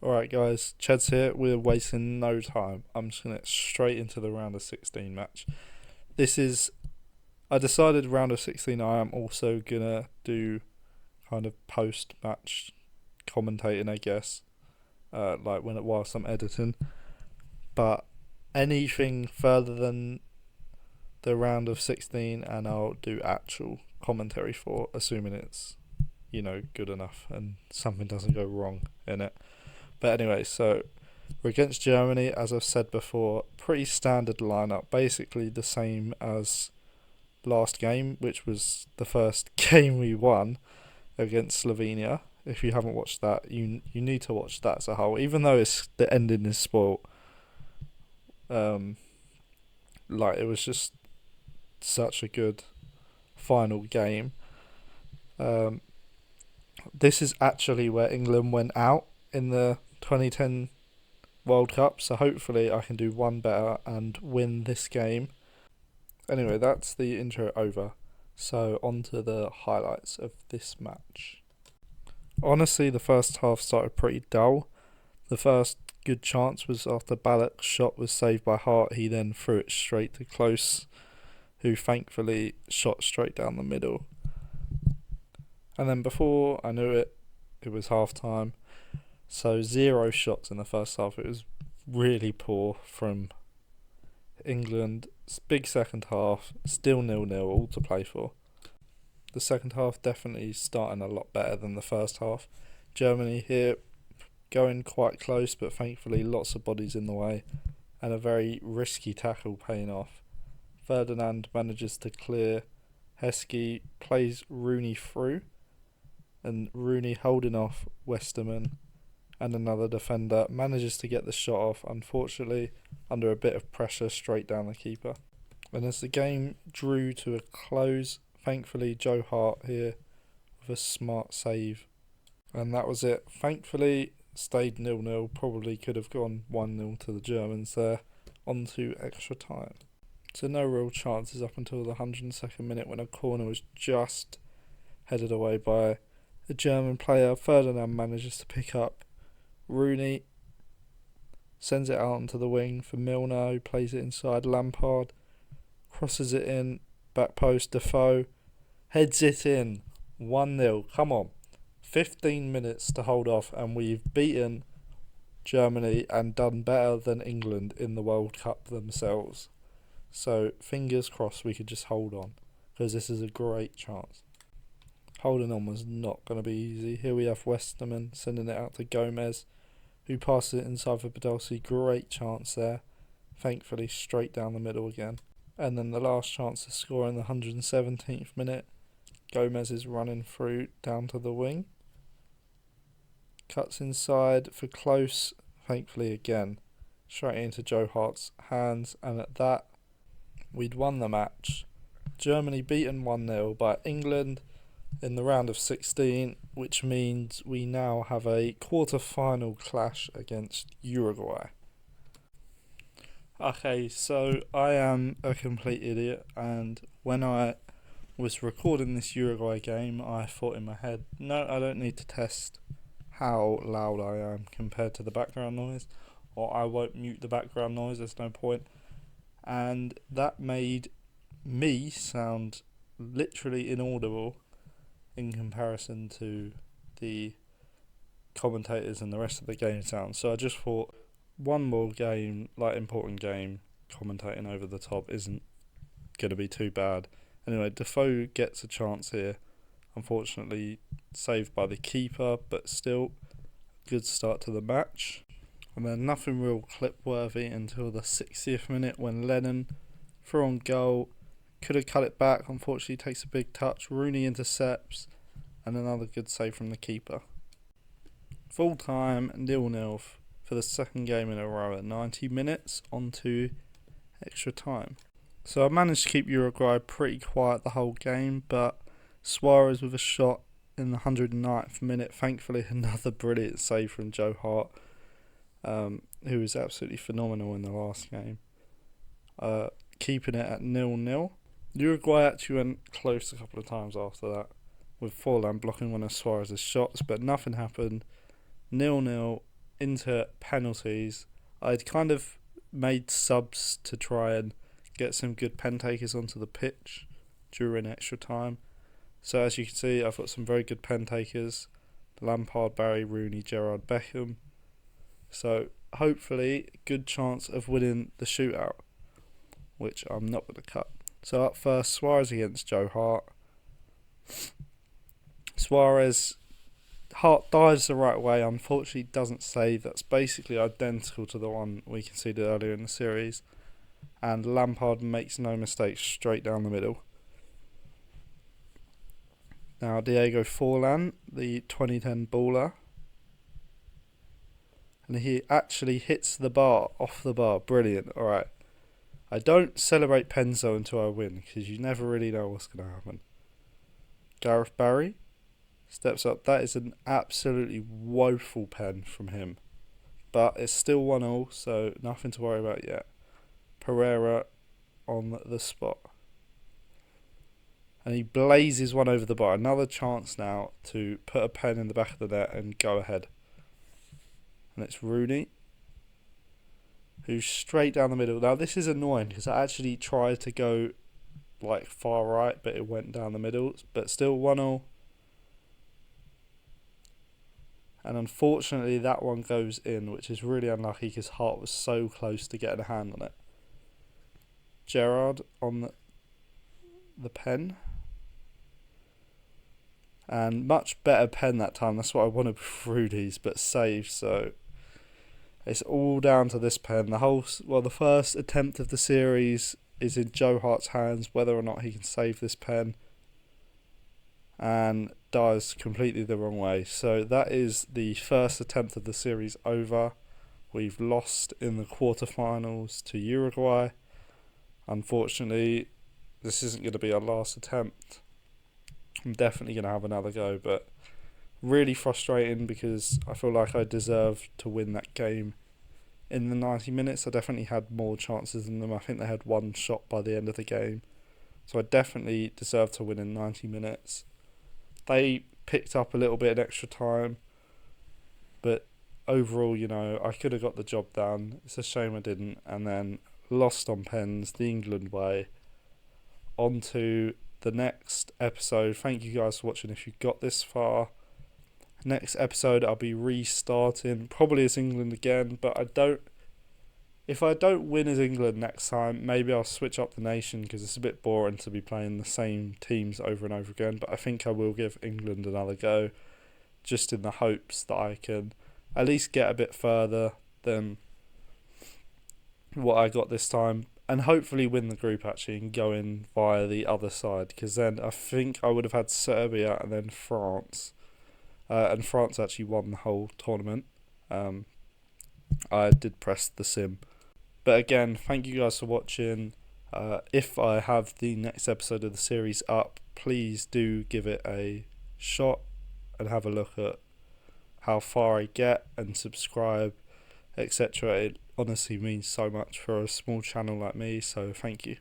Alright guys, Ched's here, we're wasting no time. I'm just gonna get straight into the round of 16 match. This is, I decided round of 16 I am also gonna do kind of post-match commentating, I guess, like whilst I'm editing. But anything further than the round of 16 and I'll do actual commentary for, assuming it's, good enough and something doesn't go wrong in it. But anyway, so we're against Germany, as I've said before. Pretty standard lineup, basically the same as last game, which was the first game we won against Slovenia. If you haven't watched that, you need to watch that as a whole. Even though it's the ending is spoilt, like it was just such a good final game. This is actually where England went out in the 2010 World Cup, so hopefully I can do one better and win this game. Anyway, that's the intro over. So on to the highlights of this match. Honestly, the first half started pretty dull. The first good chance was after Balak's shot was saved by Hart. He then threw it straight to Close, who thankfully shot straight down the middle. And then before I knew it, it was half time. So 0 shots in the first half. It was really poor from England. Big second half, still 0-0, all to play for. The second half definitely starting a lot better than the first half. Germany here going quite close, but thankfully lots of bodies in the way and a very risky tackle paying off. Ferdinand manages to clear. Heskey plays Rooney through, and Rooney holding off Westerman and another defender manages to get the shot off, unfortunately under a bit of pressure straight down the keeper. And as the game drew to a close, thankfully Joe Hart here with a smart save, and that was it. Thankfully stayed 0-0, probably could have gone 1-0 to the Germans there, on to extra time. So no real chances up until the 102nd minute when a corner was just headed away by a German player. Ferdinand manages to pick up. Rooney sends it out onto the wing for Milner, who plays it inside. Lampard crosses it in, back post. Defoe heads it in. 1-0. Come on. 15 minutes to hold off, and we've beaten Germany and done better than England in the World Cup themselves. So fingers crossed we could just hold on, because this is a great chance. Holding on was not going to be easy. Here we have Westerman sending it out to Gomez, who passes it inside for Podolski. Great chance there. Thankfully straight down the middle again. And then the last chance to score in the 117th minute. Gomez is running through down to the wing. Cuts inside for Close. Thankfully again. Straight into Joe Hart's hands. And at that, we'd won the match. Germany beaten 1-0 by England in the round of 16, which means we now have a quarter-final clash against Uruguay. Okay, so I am a complete idiot, and when I was recording this Uruguay game, I thought in my head, no, I don't need to test how loud I am compared to the background noise, or I won't mute the background noise, there's no point. And that made me sound literally inaudible in comparison to the commentators and the rest of the game sound. So I just thought one more game, like important game, commentating over the top isn't going to be too bad. Anyway, Defoe gets a chance here. Unfortunately saved by the keeper, but still good start to the match. And then nothing real clip worthy until the 60th minute when Lennon threw on goal. Could have cut it back, unfortunately takes a big touch. Rooney intercepts, and another good save from the keeper. Full time, 0-0 for the second game in a row at 90 minutes, on to extra time. So I managed to keep Uruguay pretty quiet the whole game, but Suarez with a shot in the 109th minute, thankfully another brilliant save from Joe Hart, who was absolutely phenomenal in the last game. Keeping it at 0-0. Uruguay actually went close a couple of times after that, with Forlan blocking one of Suarez's shots, but nothing happened. 0-0 into penalties, I'd kind of made subs to try and get some good pen takers onto the pitch during extra time. So as you can see, I've got some very good pen takers: Lampard, Barry, Rooney, Gerrard, Beckham. So hopefully, good chance of winning the shootout, which I'm not going to cut. So up first, Suarez against Joe Hart. Suarez, Hart dives the right way, unfortunately doesn't save. That's basically identical to the one we conceded earlier in the series. And Lampard makes no mistakes, straight down the middle. Now Diego Forlan, the 2010 baller. And he actually hits the bar, off the bar. Brilliant. Alright. I don't celebrate Penzo until I win, because you never really know what's going to happen. Gareth Barry steps up. That is an absolutely woeful pen from him. But it's still 1-1, so nothing to worry about yet. Pereira on the spot. And he blazes one over the bar. Another chance now to put a pen in the back of the net and go ahead. And it's Rooney, who's straight down the middle. Now this is annoying because I actually tried to go like far right, but it went down the middle. But still 1-1. And unfortunately that one goes in, which is really unlucky because Hart was so close to getting a hand on it. Gerrard on the pen. And much better pen that time. That's what I wanted with Rudy's, but saved. So it's all down to this pen. The first attempt of the series is in Joe Hart's hands, whether or not he can save this pen. And dives completely the wrong way. So that is the first attempt of the series over. We've lost in the quarterfinals to Uruguay. Unfortunately, this isn't going to be our last attempt. I'm definitely going to have another go, but really frustrating because I feel like I deserved to win that game in the 90 minutes. I definitely had more chances than them. I think they had one shot by the end of the game. So I definitely deserved to win in 90 minutes. They picked up a little bit in extra time, but overall, I could have got the job done. It's a shame I didn't. And then lost on pens, the England way. On to the next episode. Thank you guys for watching if you got this far. Next episode I'll be restarting, probably as England again, but if I don't win as England next time, maybe I'll switch up the nation because it's a bit boring to be playing the same teams over and over again. But I think I will give England another go, just in the hopes that I can at least get a bit further than what I got this time, and hopefully win the group actually and go in via the other side, because then I think I would have had Serbia and then France, and France actually won the whole tournament. I did press the sim. But again, thank you guys for watching. If I have the next episode of the series up, please do give it a shot and have a look at how far I get and subscribe, etc. It honestly means so much for a small channel like me, so thank you.